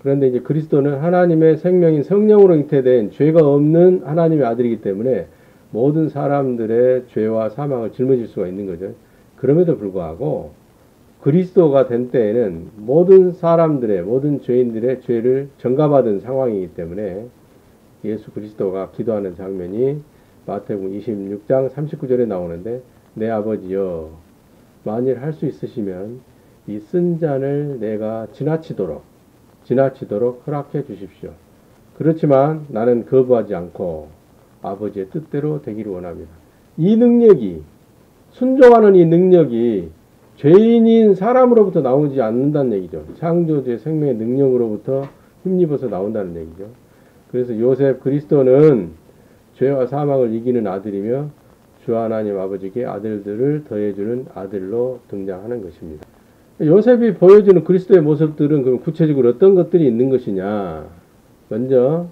그런데 이제 그리스도는 하나님의 생명인 성령으로 잉태된 죄가 없는 하나님의 아들이기 때문에 모든 사람들의 죄와 사망을 짊어질 수가 있는 거죠. 그럼에도 불구하고 그리스도가 된 때에는 모든 사람들의, 모든 죄인들의 죄를 전가받은 상황이기 때문에 예수 그리스도가 기도하는 장면이 마태복음 26장 39절에 나오는데, 내 아버지여 만일 할 수 있으시면 이 쓴 잔을 내가 지나치도록 허락해 주십시오. 그렇지만 나는 거부하지 않고 아버지의 뜻대로 되기를 원합니다. 이 능력이, 순종하는 이 능력이 죄인인 사람으로부터 나오지 않는다는 얘기죠. 창조주의 생명의 능력으로부터 힘입어서 나온다는 얘기죠. 그래서 요셉 그리스도는 죄와 사망을 이기는 아들이며 주 하나님 아버지께 아들들을 더해주는 아들로 등장하는 것입니다. 요셉이 보여주는 그리스도의 모습들은 그럼 구체적으로 어떤 것들이 있는 것이냐? 먼저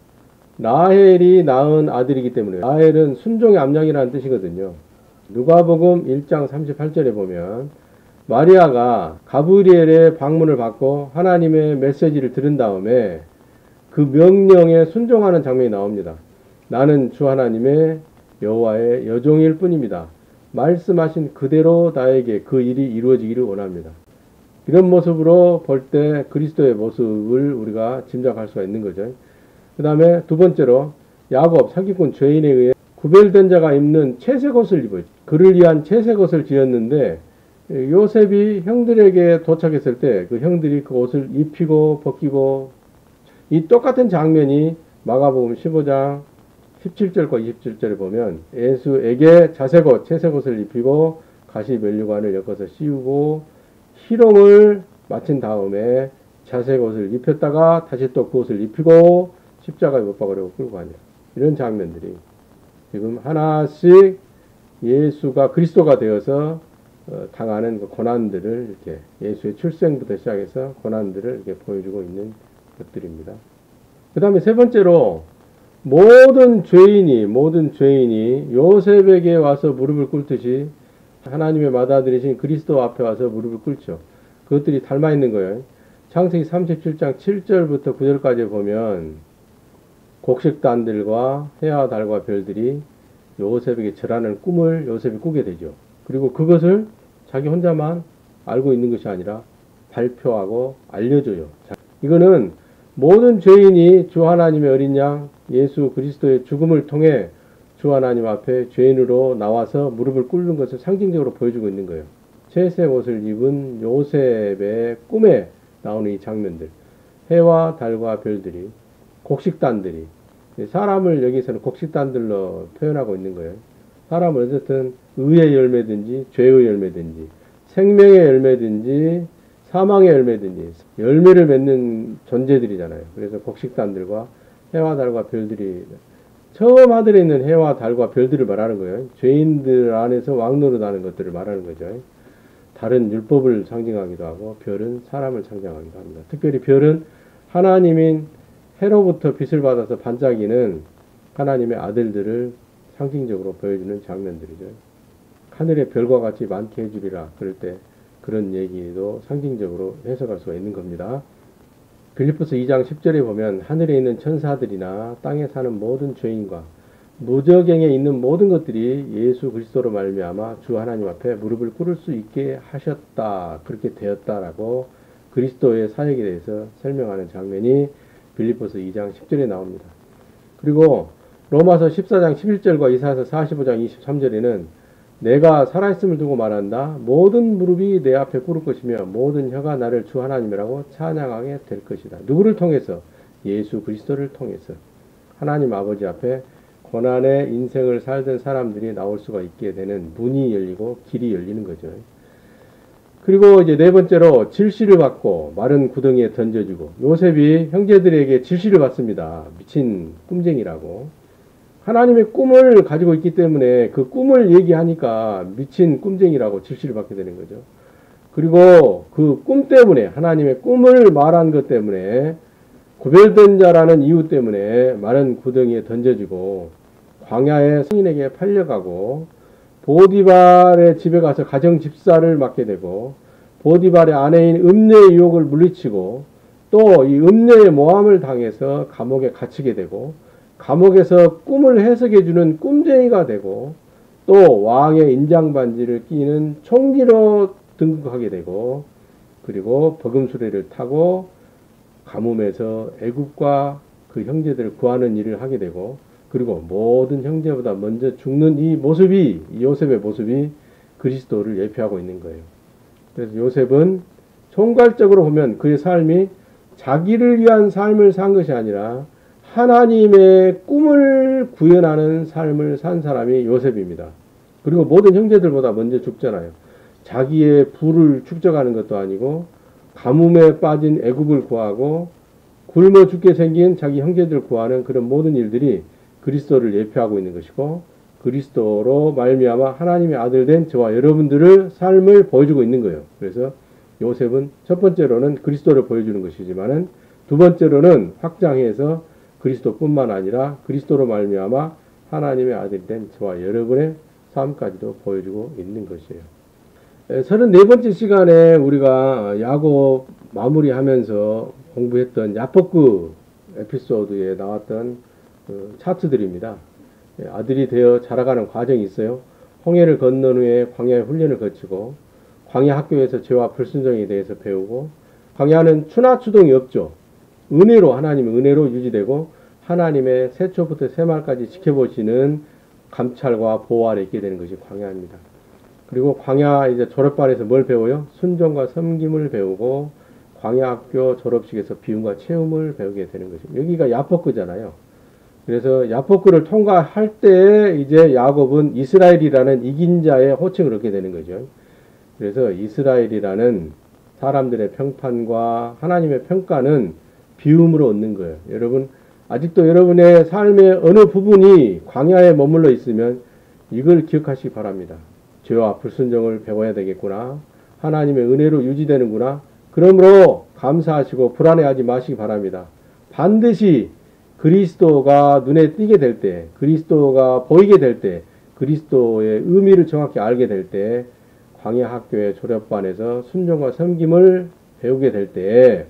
라헬이 낳은 아들이기 때문에 라헬은 순종의 암양이라는 뜻이거든요. 누가복음 1장 38절에 보면 마리아가 가브리엘의 방문을 받고 하나님의 메시지를 들은 다음에 그 명령에 순종하는 장면이 나옵니다. 나는 주 하나님의 여호와의 여종일 뿐입니다. 말씀하신 그대로 나에게 그 일이 이루어지기를 원합니다. 이런 모습으로 볼 때 그리스도의 모습을 우리가 짐작할 수가 있는 거죠. 그 다음에 두 번째로 야곱 사기꾼 죄인에 의해 구별된 자가 입는 채색 옷을 입어요. 그를 위한 채색 옷을 지었는데 요셉이 형들에게 도착했을 때 그 형들이 그 옷을 입히고 벗기고 이 똑같은 장면이 마가복음 15장 17절과 27절에 보면 예수에게 자색옷, 채색옷을 입히고 가시 면류관을 엮어서 씌우고 희롱을 마친 다음에 자색옷을 입혔다가 다시 또 그 옷을 입히고 십자가에 못 박으려고 끌고 가냐. 이런 장면들이 지금 하나씩 예수가 그리스도가 되어서 당하는 그 고난들을 이렇게 예수의 출생부터 시작해서 고난들을 이렇게 보여주고 있는 것들입니다. 그 다음에 세 번째로 모든 죄인이 요셉에게 와서 무릎을 꿇듯이 하나님의 맏아들이신 그리스도 앞에 와서 무릎을 꿇죠. 그것들이 닮아 있는 거예요. 창세기 37장 7절부터 9절까지 보면 곡식단들과 해와 달과 별들이 요셉에게 절하는 꿈을 요셉이 꾸게 되죠. 그리고 그것을 자기 혼자만 알고 있는 것이 아니라 발표하고 알려줘요. 이거는 모든 죄인이 주 하나님의 어린 양 예수 그리스도의 죽음을 통해 주 하나님 앞에 죄인으로 나와서 무릎을 꿇는 것을 상징적으로 보여주고 있는 거예요. 채색 옷을 입은 요셉의 꿈에 나오는 이 장면들, 해와 달과 별들이, 곡식단들이, 사람을 여기서는 곡식단들로 표현하고 있는 거예요. 사람은 어쨌든 의의 열매든지 죄의 열매든지 생명의 열매든지 사망의 열매든지 열매를 맺는 존재들이잖아요. 그래서 곡식단들과 해와 달과 별들이 처음 하늘에 있는 해와 달과 별들을 말하는 거예요. 죄인들 안에서 왕노릇하는 것들을 말하는 거죠. 달은 율법을 상징하기도 하고 별은 사람을 상징하기도 합니다. 특별히 별은 하나님인 해로부터 빛을 받아서 반짝이는 하나님의 아들들을 상징적으로 보여주는 장면들이죠. 하늘의 별과 같이 많게 해주리라. 그럴 때 그런 얘기도 상징적으로 해석할 수가 있는 겁니다. 빌립보서 2장 10절에 보면 하늘에 있는 천사들이나 땅에 사는 모든 죄인과 무저갱에 있는 모든 것들이 예수 그리스도로 말미암아 주 하나님 앞에 무릎을 꿇을 수 있게 하셨다. 그렇게 되었다라고 그리스도의 사역에 대해서 설명하는 장면이 빌립보서 2장 10절에 나옵니다. 그리고 로마서 14장 11절과 이사야서 45장 23절에는 내가 살아있음을 두고 말한다. 모든 무릎이 내 앞에 꿇을 것이며 모든 혀가 나를 주 하나님이라고 찬양하게 될 것이다. 누구를 통해서? 예수 그리스도를 통해서. 하나님 아버지 앞에 고난의 인생을 살던 사람들이 나올 수가 있게 되는 문이 열리고 길이 열리는 거죠. 그리고 이제 네 번째로 질시를 받고 마른 구덩이에 던져주고 요셉이 형제들에게 질시를 받습니다. 미친 꿈쟁이라고. 하나님의 꿈을 가지고 있기 때문에 그 꿈을 얘기하니까 미친 꿈쟁이라고 질시를 받게 되는 거죠. 그리고 그 꿈 때문에 하나님의 꿈을 말한 것 때문에 구별된 자라는 이유 때문에 마른 구덩이에 던져지고 광야의 성인에게 팔려가고 보디발의 집에 가서 가정 집사를 맡게 되고 보디발의 아내인 음녀의 유혹을 물리치고 또 이 음녀의 모함을 당해서 감옥에 갇히게 되고 감옥에서 꿈을 해석해주는 꿈쟁이가 되고 또 왕의 인장반지를 끼는 총리로 등극하게 되고 그리고 버금수레를 타고 가뭄에서 애굽과 그 형제들을 구하는 일을 하게 되고 그리고 모든 형제보다 먼저 죽는 이 모습이 이 요셉의 모습이 그리스도를 예표하고 있는 거예요. 그래서 요셉은 총괄적으로 보면 그의 삶이 자기를 위한 삶을 산 것이 아니라 하나님의 꿈을 구현하는 삶을 산 사람이 요셉입니다. 그리고 모든 형제들보다 먼저 죽잖아요. 자기의 부를 축적하는 것도 아니고 가뭄에 빠진 애굽을 구하고 굶어 죽게 생긴 자기 형제들을 구하는 그런 모든 일들이 그리스도를 예표하고 있는 것이고 그리스도로 말미암아 하나님의 아들 된 저와 여러분들의 삶을 보여주고 있는 거예요. 그래서 요셉은 첫 번째로는 그리스도를 보여주는 것이지만은 두 번째로는 확장해서 그리스도뿐만 아니라 그리스도로 말미암아 하나님의 아들이 된 저와 여러분의 삶까지도 보여주고 있는 것이에요. 34번째 시간에 우리가 야곱 마무리하면서 공부했던 야포크 에피소드에 나왔던 차트들입니다. 아들이 되어 자라가는 과정이 있어요. 홍해를 건넌 후에 광야의 훈련을 거치고 광야 학교에서 죄와 불순종에 대해서 배우고 광야는 추나추동이 없죠. 은혜로 하나님의 은혜로 유지되고 하나님의 새초부터 새말까지 지켜보시는 감찰과 보호 아래 있게 되는 것이 광야입니다. 그리고 광야 이제 졸업반에서 뭘 배워요? 순종과 섬김을 배우고 광야 학교 졸업식에서 비움과 체험을 배우게 되는 것입니다. 여기가 야포크잖아요. 그래서 야포크를 통과할 때 이제 야곱은 이스라엘이라는 이긴 자의 호칭을 얻게 되는 거죠. 그래서 이스라엘이라는 사람들의 평판과 하나님의 평가는 비움으로 얻는 거예요. 여러분 아직도 여러분의 삶의 어느 부분이 광야에 머물러 있으면 이걸 기억하시기 바랍니다. 죄와 불순종을 배워야 되겠구나. 하나님의 은혜로 유지되는구나. 그러므로 감사하시고 불안해하지 마시기 바랍니다. 반드시 그리스도가 눈에 띄게 될 때, 그리스도가 보이게 될 때, 그리스도의 의미를 정확히 알게 될 때, 광야 학교의 졸업반에서 순종과 섬김을 배우게 될 때,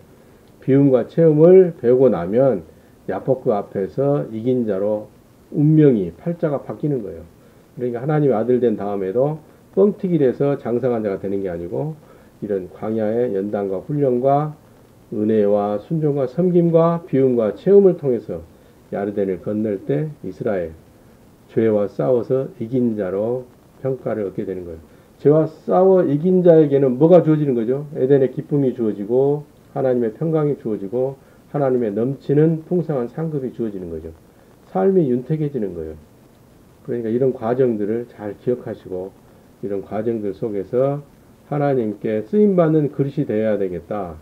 비움과 체험을 배우고 나면 야포크 앞에서 이긴 자로 운명이 팔자가 바뀌는 거예요. 그러니까 하나님의 아들 된 다음에도 뻥튀기를 장성한 자가 되는 게 아니고 이런 광야의 연단과 훈련과 은혜와 순종과 섬김과 비움과 체험을 통해서 야르덴을 건널 때 이스라엘 죄와 싸워서 이긴 자로 평가를 얻게 되는 거예요. 죄와 싸워 이긴 자에게는 뭐가 주어지는 거죠? 에덴의 기쁨이 주어지고 하나님의 평강이 주어지고 하나님의 넘치는 풍성한 상급이 주어지는 거죠. 삶이 윤택해지는 거예요. 그러니까 이런 과정들을 잘 기억하시고 이런 과정들 속에서 하나님께 쓰임받는 그릇이 되어야 되겠다.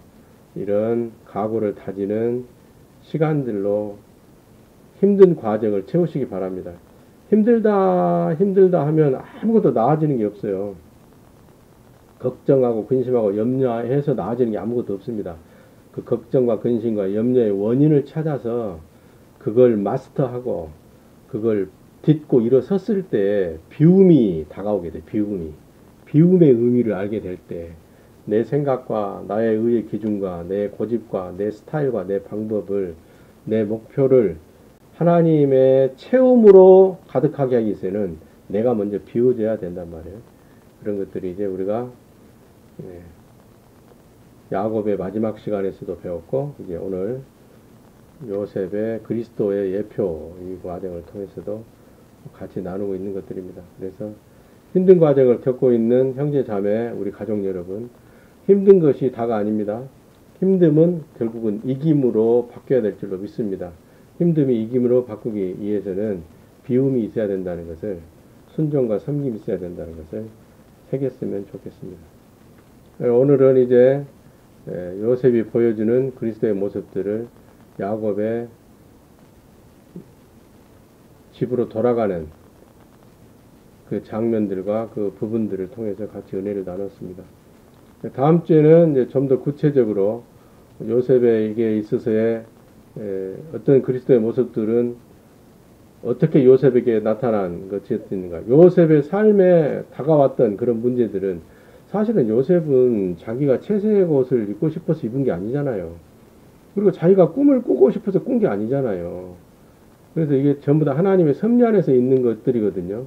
이런 각오를 다지는 시간들로 힘든 과정을 채우시기 바랍니다. 힘들다 하면 아무것도 나아지는 게 없어요. 걱정하고 근심하고 염려해서 나아지는 게 아무것도 없습니다. 그 걱정과 근심과 염려의 원인을 찾아서 그걸 마스터하고 그걸 딛고 일어섰을 때 비움이 다가오게 돼. 비움의 의미를 알게 될 때 내 생각과 나의 의의 기준과 내 고집과 내 스타일과 내 방법을 내 목표를 하나님의 체험으로 가득하게 하기 위해서는 내가 먼저 비워져야 된단 말이에요. 그런 것들이 이제 우리가 야곱의 마지막 시간에서도 배웠고 이제 오늘 요셉의 그리스도의 예표 이 과정을 통해서도 같이 나누고 있는 것들입니다. 그래서 힘든 과정을 겪고 있는 형제 자매 우리 가족 여러분 힘든 것이 다가 아닙니다. 힘듦은 결국은 이김으로 바뀌어야 될 줄로 믿습니다. 힘듦이 이김으로 바꾸기 위해서는 비움이 있어야 된다는 것을 순종과 섬김이 있어야 된다는 것을 새겼으면 좋겠습니다. 오늘은 이제 요셉이 보여주는 그리스도의 모습들을 야곱의 집으로 돌아가는 그 장면들과 그 부분들을 통해서 같이 은혜를 나눴습니다. 다음 주에는 이제 좀 더 구체적으로 요셉에게 있어서의 어떤 그리스도의 모습들은 어떻게 요셉에게 나타난 것이었는가. 요셉의 삶에 다가왔던 그런 문제들은 사실은 요셉은 자기가 채색의 옷을 입고 싶어서 입은 게 아니잖아요. 그리고 자기가 꿈을 꾸고 싶어서 꾼 게 아니잖아요. 그래서 이게 전부 다 하나님의 섭리 안에서 있는 것들이거든요.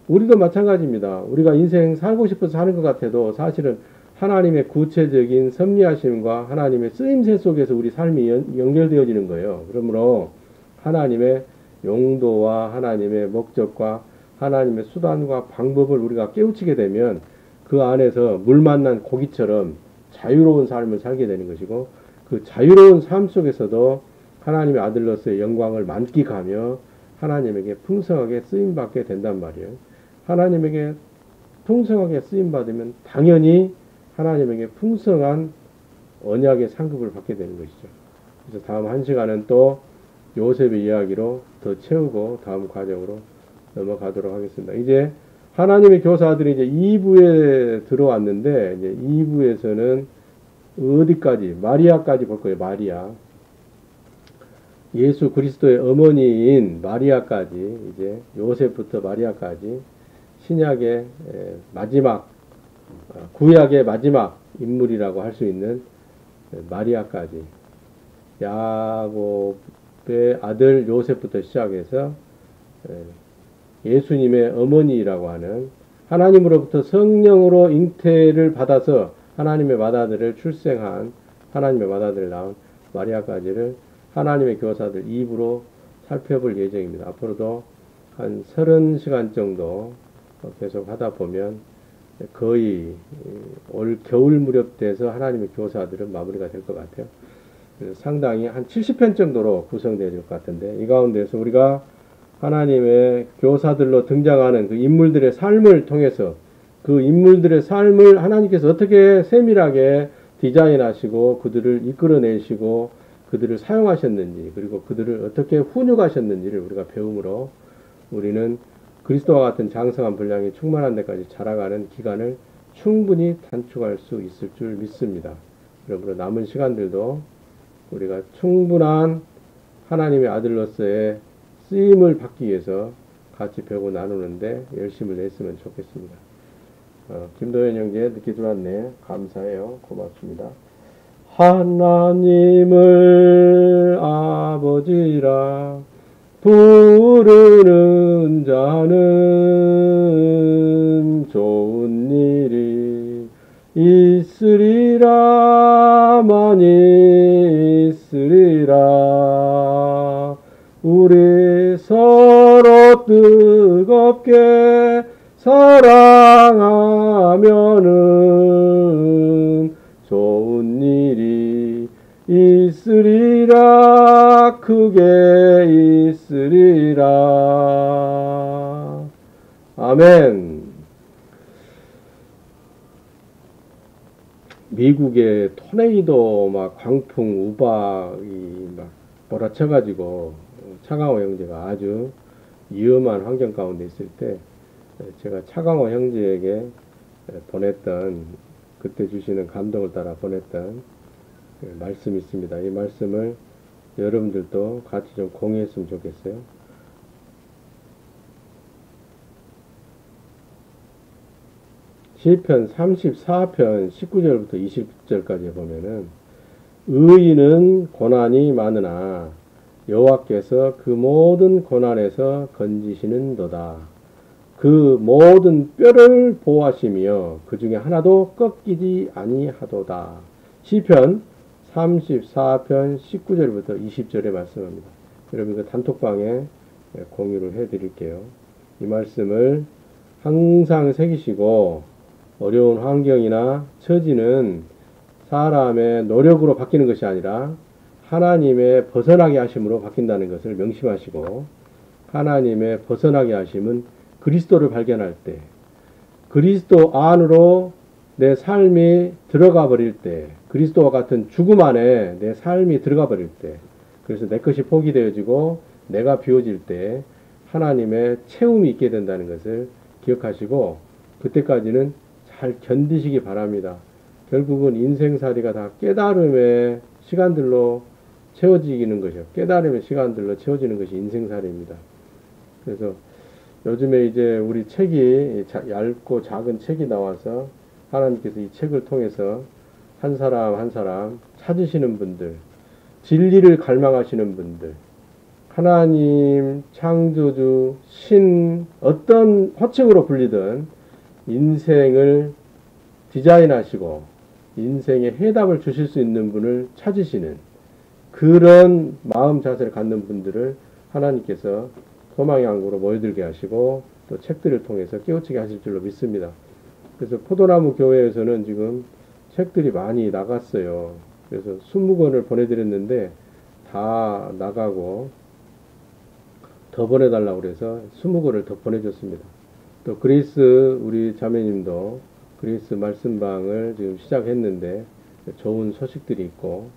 우리도 마찬가지입니다. 우리가 인생 살고 싶어서 사는 것 같아도 사실은 하나님의 구체적인 섭리하심과 하나님의 쓰임새 속에서 우리 삶이 연결되어지는 거예요. 그러므로 하나님의 용도와 하나님의 목적과 하나님의 수단과 방법을 우리가 깨우치게 되면 그 안에서 물 만난 고기처럼 자유로운 삶을 살게 되는 것이고 그 자유로운 삶 속에서도 하나님의 아들로서의 영광을 만끽하며 하나님에게 풍성하게 쓰임받게 된단 말이에요. 하나님에게 풍성하게 쓰임받으면 당연히 하나님에게 풍성한 언약의 상급을 받게 되는 것이죠. 그래서 다음 한 시간은 또 요셉의 이야기로 더 채우고 다음 과정으로 넘어가도록 하겠습니다. 이제 하나님의 교사들이 이제 2부에 들어왔는데 이제 2부에서는 어디까지? 마리아까지 볼 거예요. 마리아. 예수 그리스도의 어머니인 마리아까지, 이제 요셉부터 마리아까지 신약의 마지막, 구약의 마지막 인물이라고 할 수 있는 마리아까지, 야곱의 아들 요셉부터 시작해서 예수님의 어머니라고 하는, 하나님으로부터 성령으로 잉태를 받아서 하나님의 맏아들을 출생한, 하나님의 맏아들을 낳은 마리아까지를 하나님의 교사들 2부로 살펴볼 예정입니다. 앞으로도 한 30시간 정도 계속 하다 보면 거의 올 겨울 무렵 돼서 하나님의 교사들은 마무리가 될 것 같아요. 상당히 한 70편 정도로 구성되어 질 것 같은데, 이 가운데서 우리가 하나님의 교사들로 등장하는 그 인물들의 삶을 통해서 그 인물들의 삶을 하나님께서 어떻게 세밀하게 디자인하시고 그들을 이끌어내시고 그들을 사용하셨는지, 그리고 그들을 어떻게 훈육하셨는지를 우리가 배움으로 우리는 그리스도와 같은 장성한 분량이 충만한 데까지 자라가는 기간을 충분히 단축할 수 있을 줄 믿습니다. 그러므로 남은 시간들도 우리가 충분한 하나님의 아들로서의 쓰임을 받기 위해서 같이 배우고 나누는데 열심을 냈으면 좋겠습니다. 김도현 형제 늦게 들어왔네. 감사해요. 고맙습니다. 하나님을 아버지라 부르는 자는 좋은 일이 있으리라, 많이 있으리라. 우리 서로 뜨겁게 사랑하면은 좋은 일이 있으리라, 크게 있으리라. 아멘. 미국의 토네이도 막 광풍 우박이 막 몰아쳐가지고 차강호 형제가 아주 위험한 환경 가운데 있을 때 제가 차강호 형제에게 보냈던, 그때 주시는 감동을 따라 보냈던 말씀이 있습니다. 이 말씀을 여러분들도 같이 좀 공유했으면 좋겠어요. 시편 34편 19절부터 20절까지 보면은 의인은 고난이 많으나 여호와께서 그 모든 고난에서 건지시는도다. 그 모든 뼈를 보호하시며 그 중에 하나도 꺾이지 아니하도다. 시편 34편 19절부터 20절에 말씀합니다. 여러분 그 단톡방에 공유를 해드릴게요. 이 말씀을 항상 새기시고, 어려운 환경이나 처지는 사람의 노력으로 바뀌는 것이 아니라 하나님의 벗어나게 하심으로 바뀐다는 것을 명심하시고, 하나님의 벗어나게 하심은 그리스도를 발견할 때, 그리스도 안으로 내 삶이 들어가 버릴 때, 그리스도와 같은 죽음 안에 내 삶이 들어가 버릴 때, 그래서 내 것이 포기되어지고 내가 비워질 때 하나님의 채움이 있게 된다는 것을 기억하시고, 그때까지는 잘 견디시기 바랍니다. 결국은 인생살이가 다 깨달음의 시간들로 채워지는 것이요. 깨달음의 시간들로 채워지는 것이 인생살이입니다. 그래서 요즘에 이제 우리 책이 얇고 작은 책이 나와서 하나님께서 이 책을 통해서 한 사람 한 사람 찾으시는 분들, 진리를 갈망하시는 분들, 하나님, 창조주, 신, 어떤 호칭으로 불리든 인생을 디자인하시고 인생의 해답을 주실 수 있는 분을 찾으시는 그런 마음 자세를 갖는 분들을 하나님께서 소망의 항구로 모여들게 하시고 또 책들을 통해서 깨우치게 하실 줄로 믿습니다. 그래서 포도나무 교회에서는 지금 책들이 많이 나갔어요. 그래서 20권을 보내드렸는데 다 나가고 더 보내달라고 그래서 20권을 더 보내줬습니다. 또 그리스 우리 자매님도 그리스 말씀방을 지금 시작했는데 좋은 소식들이 있고,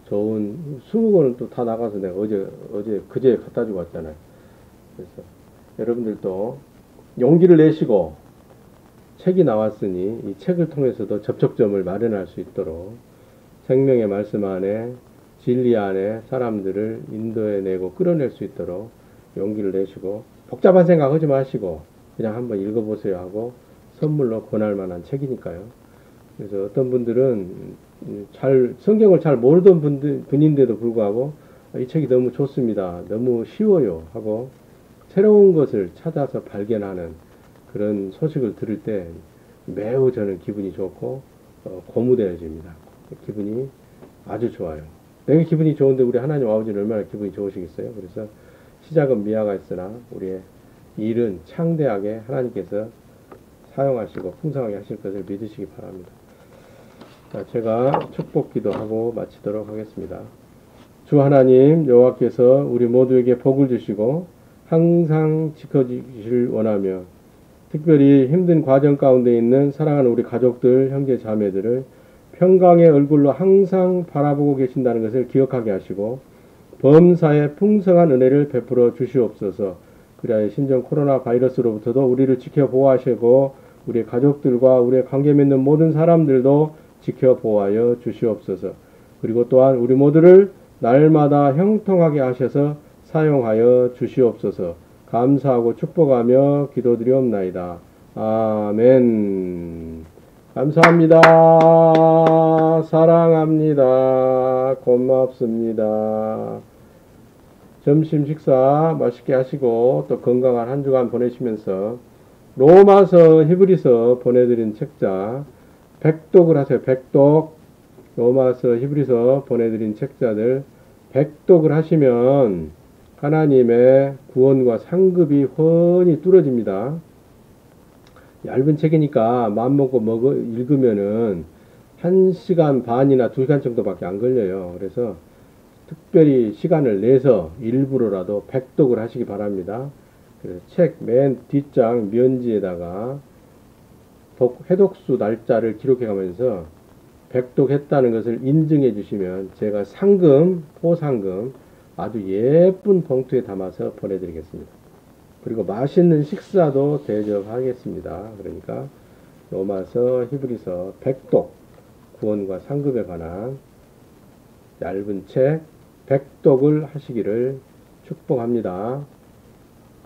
좋은 20권은 또 다 나가서 내가 그제 갖다 주고 왔잖아요. 그래서 여러분들도 용기를 내시고 책이 나왔으니 이 책을 통해서도 접촉점을 마련할 수 있도록 생명의 말씀 안에 진리 안에 사람들을 인도해내고 끌어낼 수 있도록 용기를 내시고 복잡한 생각 하지 마시고 그냥 한번 읽어보세요 하고 선물로 권할 만한 책이니까요. 그래서 어떤 분들은 성경을 잘 모르던 분인데도 불구하고 이 책이 너무 좋습니다. 너무 쉬워요 하고 새로운 것을 찾아서 발견하는 그런 소식을 들을 때 매우 저는 기분이 좋고 고무되어집니다. 기분이 아주 좋아요. 내가 기분이 좋은데 우리 하나님 아버지는 얼마나 기분이 좋으시겠어요? 그래서 시작은 미화가 있으나 우리의 일은 창대하게 하나님께서 사용하시고 풍성하게 하실 것을 믿으시기 바랍니다. 자, 제가 축복 기도하고 마치도록 하겠습니다. 주 하나님 여호와께서 우리 모두에게 복을 주시고 항상 지켜주시길 원하며 특별히 힘든 과정 가운데 있는 사랑하는 우리 가족들, 형제 자매들을 평강의 얼굴로 항상 바라보고 계신다는 것을 기억하게 하시고 범사에 풍성한 은혜를 베풀어 주시옵소서. 그리하여 신종 코로나 바이러스로부터도 우리를 지켜 보호하시고 우리 가족들과 우리의 관계 맺는 모든 사람들도 지켜 보호하여 주시옵소서. 그리고 또한 우리 모두를 날마다 형통하게 하셔서 사용하여 주시옵소서. 감사하고 축복하며 기도드리옵나이다. 아멘. 감사합니다. 사랑합니다. 고맙습니다. 점심 식사 맛있게 하시고 또 건강한 한 주간 보내시면서 로마서 히브리서 보내드린 책자 백독을 하세요. 백독. 로마서 히브리서 보내드린 책자들 백독을 하시면 하나님의 구원과 상급이 훤히 뚫어집니다. 얇은 책이니까 마음먹고 읽으면은 1시간 반이나 2시간 정도밖에 안 걸려요. 그래서 특별히 시간을 내서 일부러라도 백독을 하시기 바랍니다. 그래서 책 맨 뒷장 면지에다가 해독수 날짜를 기록해 가면서 백독했다는 것을 인증해 주시면 제가 포상금 아주 예쁜 봉투에 담아서 보내드리겠습니다. 그리고 맛있는 식사도 대접하겠습니다. 그러니까 로마서 히브리서 백독 구원과 상급에 관한 얇은 책 백독을 하시기를 축복합니다.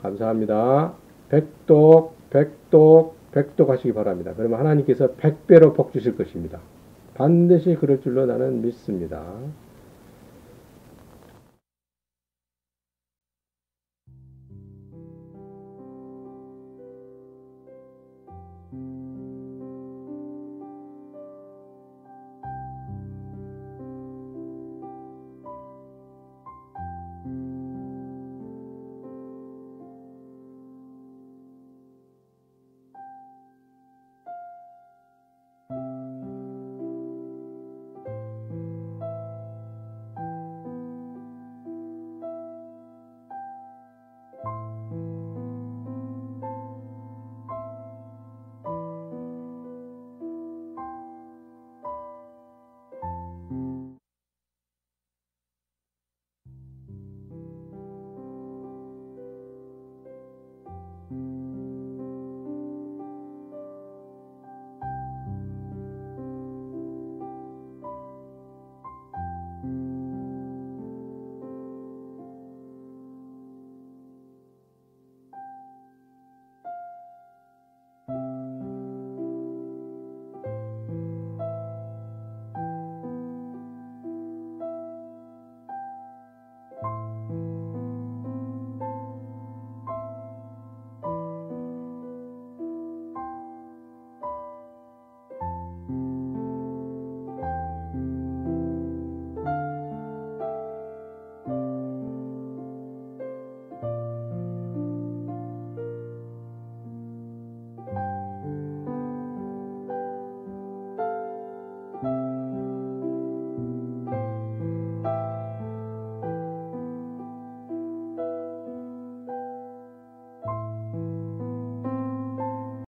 감사합니다. 백독 하시기 바랍니다. 그러면 하나님께서 100배로 복 주실 것입니다. 반드시 그럴 줄로 나는 믿습니다.